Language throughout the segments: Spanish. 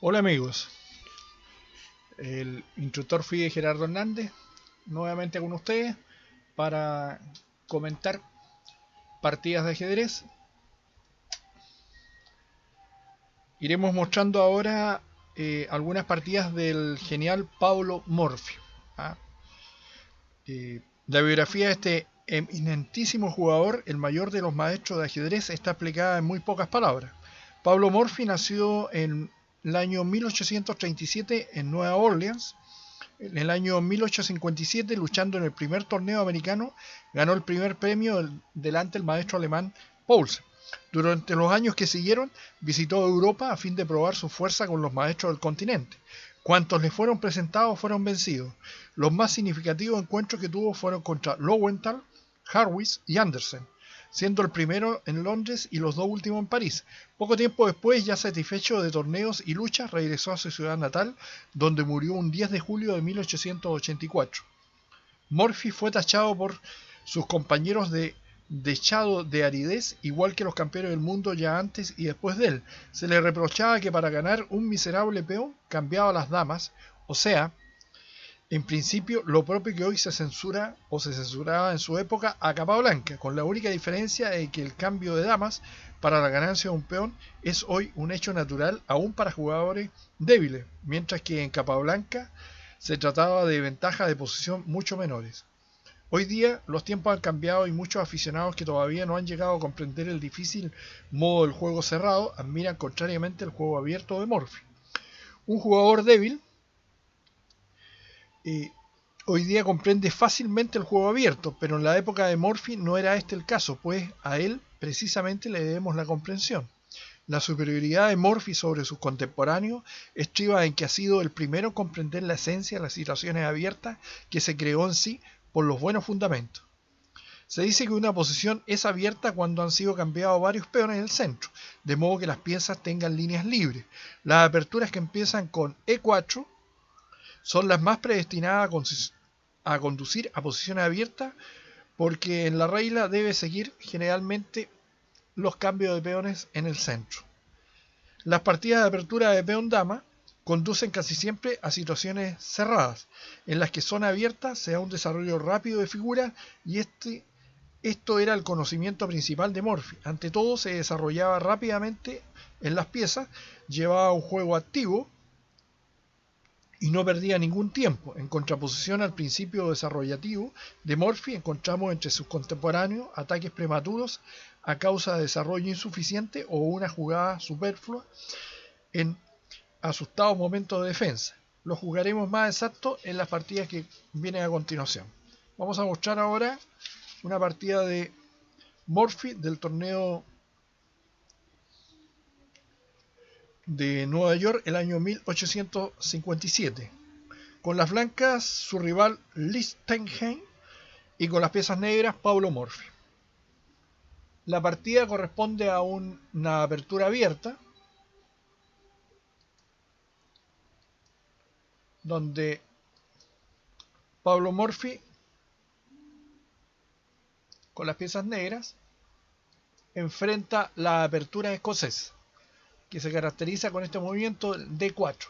Hola amigos, el instructor FIDE Gerardo Hernández, nuevamente con ustedes para comentar partidas de ajedrez. Iremos mostrando ahora algunas partidas del genial Paulo Morphy. ¿Ah? La biografía de este eminentísimo jugador, el mayor de los maestros de ajedrez, está explicada en muy pocas palabras. Paulo Morphy nació en el año 1837 en Nueva Orleans. En el año 1857, luchando en el primer torneo americano, ganó el primer premio delante del maestro alemán Paulsen. Durante los años que siguieron, visitó Europa a fin de probar su fuerza con los maestros del continente. Cuantos le fueron presentados fueron vencidos. Los más significativos encuentros que tuvo fueron contra Lowenthal, Harwitz y Andersen, siendo el primero en Londres y los dos últimos en París. Poco tiempo después, ya satisfecho de torneos y luchas, regresó a su ciudad natal, donde murió un 10 de julio de 1884. Morphy fue tachado por sus compañeros de dechado de aridez, igual que los campeones del mundo ya antes y después de él. Se le reprochaba que para ganar un miserable peón cambiaba las damas, o sea, en principio, lo propio que hoy se censura o se censuraba en su época a capa blanca, con la única diferencia de que el cambio de damas para la ganancia de un peón es hoy un hecho natural aún para jugadores débiles, mientras que en capa blanca se trataba de ventajas de posición mucho menores. Hoy día los tiempos han cambiado y muchos aficionados que todavía no han llegado a comprender el difícil modo del juego cerrado admiran contrariamente el juego abierto de Morphy. Un jugador débil hoy día comprende fácilmente el juego abierto, pero en la época de Morphy no era este el caso, pues a él precisamente le debemos la comprensión. La superioridad de Morphy sobre sus contemporáneos estriba en que ha sido el primero en comprender la esencia de las situaciones abiertas que se creó en sí por los buenos fundamentos. Se dice que una posición es abierta cuando han sido cambiados varios peones en el centro, de modo que las piezas tengan líneas libres. Las aperturas que empiezan con E4 son las más predestinadas a conducir a posiciones abiertas, porque en la regla debe seguir generalmente los cambios de peones en el centro. Las partidas de apertura de peón-dama conducen casi siempre a situaciones cerradas, en las que zona abierta se da un desarrollo rápido de figuras, y esto era el conocimiento principal de Morphy. Ante todo, se desarrollaba rápidamente en las piezas, llevaba un juego activo y no perdía ningún tiempo. En contraposición al principio desarrollativo de Morphy, encontramos entre sus contemporáneos ataques prematuros a causa de desarrollo insuficiente o una jugada superflua en asustados momentos de defensa. Lo jugaremos más exacto en las partidas que vienen a continuación. Vamos a mostrar ahora una partida de Morphy del torneo de Nueva York el año 1857. Con las blancas su rival Lichtenstein y con las piezas negras Paulo Morphy. La partida corresponde a una apertura abierta, donde Paulo Morphy con las piezas negras enfrenta la apertura escocesa, que se caracteriza con este movimiento D4.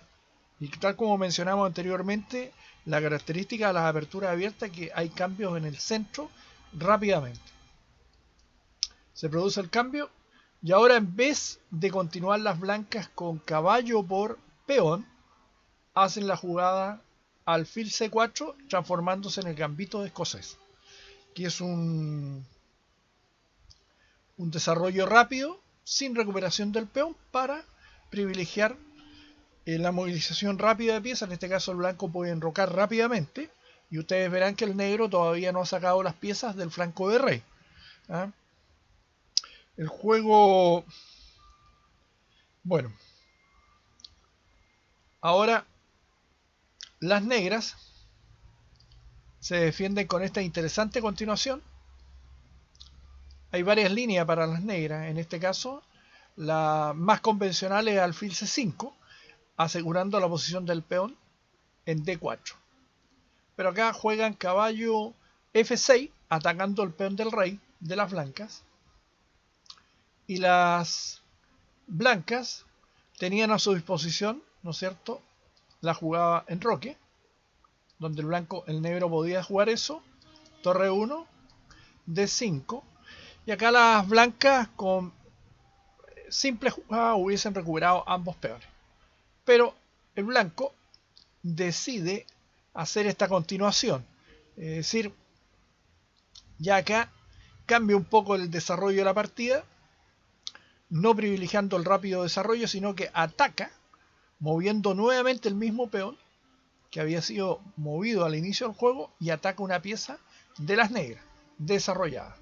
Y tal como mencionamos anteriormente, la característica de las aperturas abiertas es que hay cambios en el centro rápidamente. Se produce el cambio y ahora, en vez de continuar las blancas con caballo por peón, hacen la jugada alfil C4, transformándose en el gambito de escocés, que es un desarrollo rápido sin recuperación del peón para privilegiar la movilización rápida de piezas. En este caso el blanco puede enrocar rápidamente y ustedes verán que el negro todavía no ha sacado las piezas del flanco de rey. ¿Ah? El juego, bueno, ahora las negras se defienden con esta interesante continuación. Hay varias líneas para las negras. En este caso, la más convencional es alfil C5, asegurando la posición del peón en D4. Pero acá juegan caballo F6, atacando el peón del rey de las blancas. Y las blancas tenían a su disposición ¿no es cierto?, la jugaba en roque, donde el negro podía jugar eso, torre 1, D5, y acá las blancas con simple jugada hubiesen recuperado ambos peones. Pero el blanco decide hacer esta continuación, es decir, ya acá cambia un poco el desarrollo de la partida, no privilegiando el rápido desarrollo, sino que ataca, moviendo nuevamente el mismo peón que había sido movido al inicio del juego, y ataca una pieza de las negras desarrollada.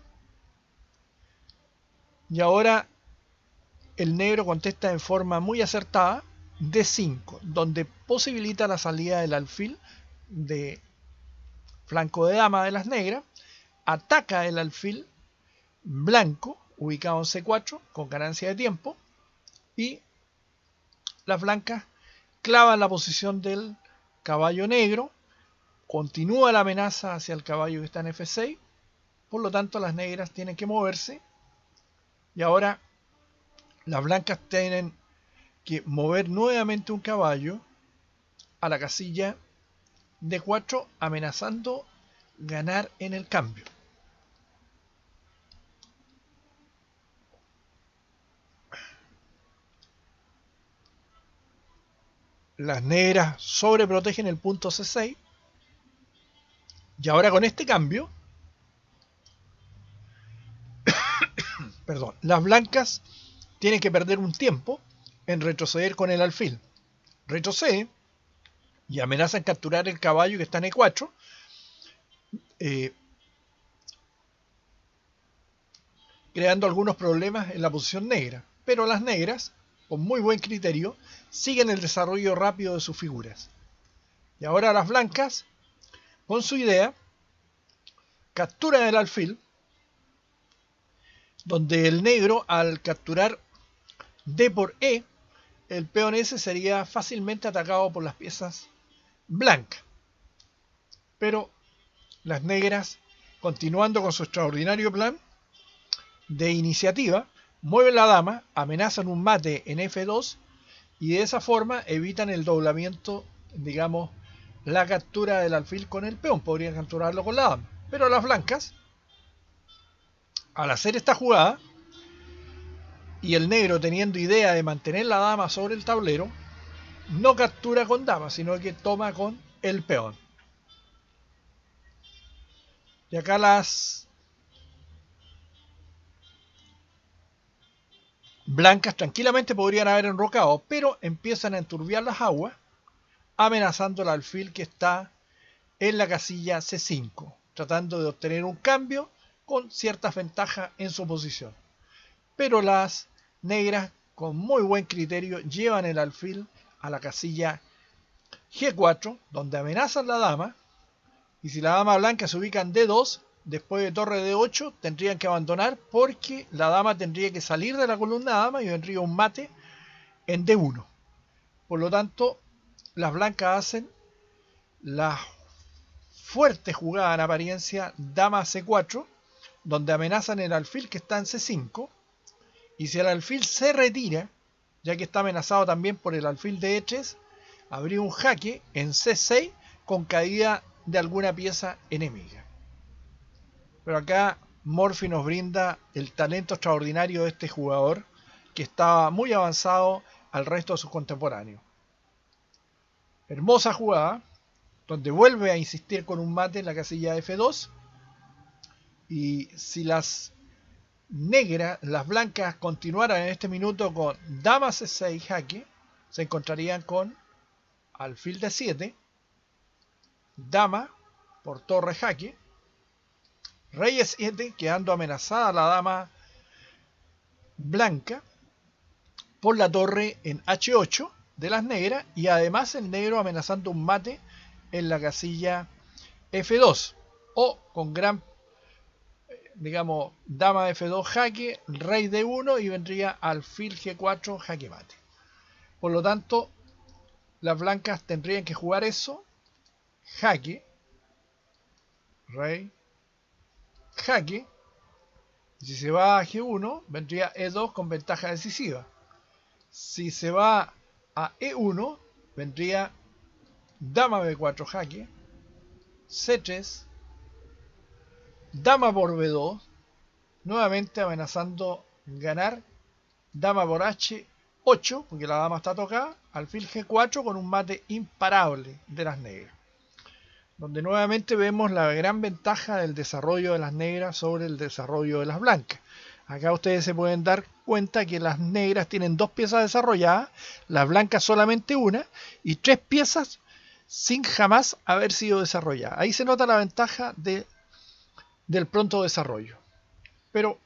Y ahora el negro contesta en forma muy acertada D5, donde posibilita la salida del alfil de flanco de dama de las negras, ataca el alfil blanco ubicado en C4 con ganancia de tiempo, y las blancas clavan la posición del caballo negro, continúa la amenaza hacia el caballo que está en F6, por lo tanto las negras tienen que moverse, y ahora las blancas tienen que mover nuevamente un caballo a la casilla D4, amenazando ganar en el cambio. Las negras sobreprotegen el punto C6, y ahora con este cambio, las blancas tienen que perder un tiempo en retroceder con el alfil. Retrocede y amenazan capturar el caballo que está en E4, creando algunos problemas en la posición negra. Pero las negras, con muy buen criterio, siguen el desarrollo rápido de sus figuras. Y ahora las blancas, con su idea, capturan el alfil, donde el negro, al capturar D por E, el peón S sería fácilmente atacado por las piezas blancas. Pero las negras, continuando con su extraordinario plan de iniciativa, mueven la dama, amenazan un mate en F2, y de esa forma evitan el doblamiento, digamos, la captura del alfil con el peón. Podrían capturarlo con la dama. Pero las blancas, al hacer esta jugada, y el negro teniendo idea de mantener la dama sobre el tablero, no captura con dama, sino que toma con el peón. Y acá las blancas tranquilamente podrían haber enrocado, pero empiezan a enturbiar las aguas, amenazando el alfil que está en la casilla C5, tratando de obtener un cambio con ciertas ventajas en su posición. Pero las negras, con muy buen criterio, llevan el alfil a la casilla G4, donde amenazan la dama, y si la dama blanca se ubica en D2, después de torre D8 tendrían que abandonar, porque la dama tendría que salir de la columna dama y vendría un mate en D1. Por lo tanto, las blancas hacen la fuerte jugada en apariencia dama C4, donde amenazan el alfil que está en C5, y si el alfil se retira, ya que está amenazado también por el alfil de E3, habría un jaque en C6 con caída de alguna pieza enemiga. Pero acá Morphy nos brinda el talento extraordinario de este jugador, que estaba muy avanzado al resto de sus contemporáneos. Hermosa jugada, donde vuelve a insistir con un mate en la casilla F2, y si las negras, las blancas, continuaran en este minuto con dama C6 jaque, se encontrarían con alfil D7, dama por torre jaque, rey E7, quedando amenazada la dama blanca por la torre en H8 de las negras, y además el negro amenazando un mate en la casilla F2, o con gran, digamos, dama F2 jaque, rey D1, y vendría alfil G4 jaque mate. Por lo tanto, las blancas tendrían que jugar eso, jaque, rey, jaque, y si se va a G1 vendría E2 con ventaja decisiva. Si se va a E1 vendría dama B4 jaque, C3, dama por B2, nuevamente amenazando ganar, dama por H8, porque la dama está tocada, alfil G4 con un mate imparable de las negras, donde nuevamente vemos la gran ventaja del desarrollo de las negras sobre el desarrollo de las blancas. Acá ustedes se pueden dar cuenta que las negras tienen 2 piezas desarrolladas, las blancas solamente una, y 3 piezas sin jamás haber sido desarrolladas. Ahí se nota la ventaja del pronto desarrollo. Pero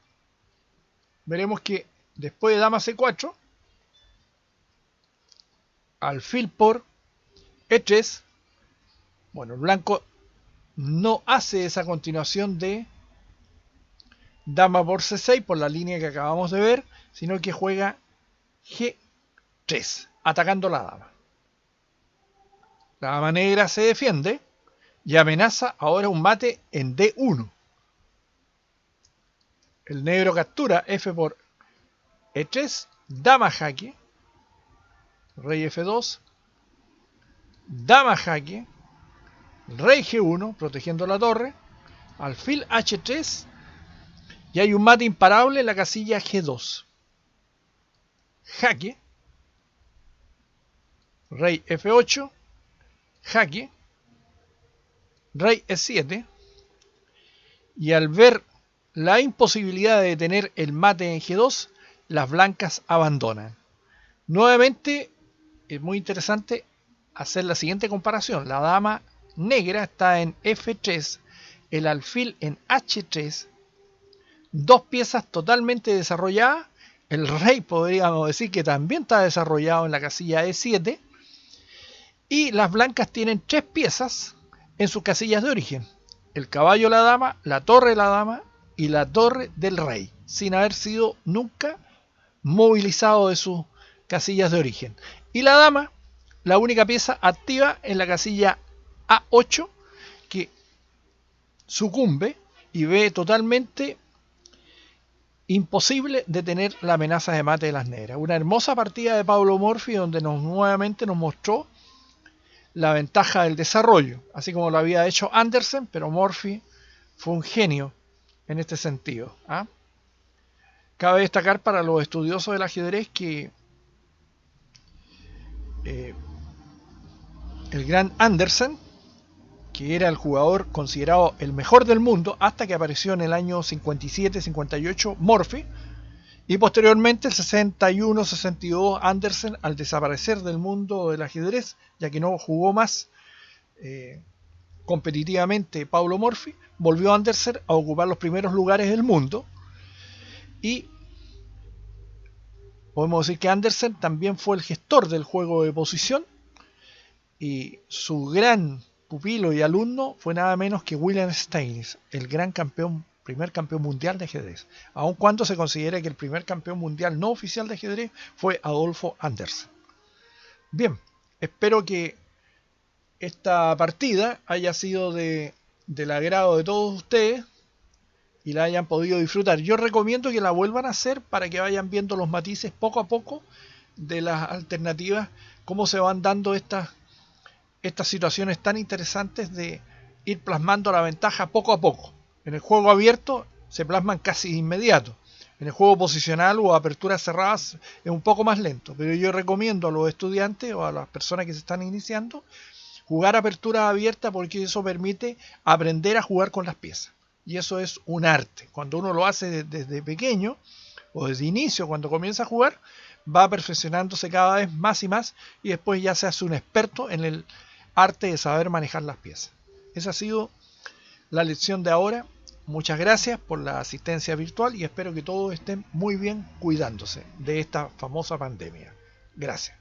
veremos que después de dama C4, alfil por E3, bueno, el blanco no hace esa continuación de dama por C6 por la línea que acabamos de ver, sino que juega G3, atacando la dama. La dama negra se defiende y amenaza ahora un mate en D1. El negro captura F por E3, dama jaque, rey F2, dama jaque, rey G1, protegiendo la torre, alfil H3, y hay un mate imparable en la casilla G2. Jaque, rey F8, jaque, rey E7, y al ver la imposibilidad de detener el mate en G2, las blancas abandonan. Nuevamente es muy interesante hacer la siguiente comparación. La dama negra está en F3, el alfil en H3, 2 piezas totalmente desarrolladas, el rey podríamos decir que también está desarrollado en la casilla E7, y las blancas tienen 3 piezas en sus casillas de origen: el caballo de la dama, la torre de la dama y la torre del rey, sin haber sido nunca movilizado de sus casillas de origen. Y la dama, la única pieza activa en la casilla A8, que sucumbe y ve totalmente imposible detener la amenaza de mate de las negras. Una hermosa partida de Pablo Morphy, donde nuevamente nos mostró la ventaja del desarrollo, así como lo había hecho Andersen, pero Morphy fue un genio en este sentido. Cabe destacar para los estudiosos del ajedrez que el gran Andersen, que era el jugador considerado el mejor del mundo hasta que apareció en el año 57-58 Morphy, y posteriormente el 61-62 Andersen, al desaparecer del mundo del ajedrez, ya que no jugó más competitivamente Paulo Morphy, volvió Andersen a ocupar los primeros lugares del mundo, y podemos decir que Andersen también fue el gestor del juego de posición, y su gran pupilo y alumno fue nada menos que William Steinitz, el gran campeón, primer campeón mundial de ajedrez, aun cuando se considera que el primer campeón mundial no oficial de ajedrez fue Adolfo Andersen. Bien, espero que esta partida haya sido del agrado de todos ustedes y la hayan podido disfrutar. Yo recomiendo que la vuelvan a hacer para que vayan viendo los matices poco a poco de las alternativas, cómo se van dando estas situaciones tan interesantes de ir plasmando la ventaja poco a poco. En el juego abierto se plasman casi de inmediato. En el juego posicional o aperturas cerradas es un poco más lento, pero yo recomiendo a los estudiantes o a las personas que se están iniciando jugar apertura abierta, porque eso permite aprender a jugar con las piezas. Y eso es un arte. Cuando uno lo hace desde pequeño o desde inicio, cuando comienza a jugar, va perfeccionándose cada vez más y más, y después ya se hace un experto en el arte de saber manejar las piezas. Esa ha sido la lección de ahora. Muchas gracias por la asistencia virtual y espero que todos estén muy bien cuidándose de esta famosa pandemia. Gracias.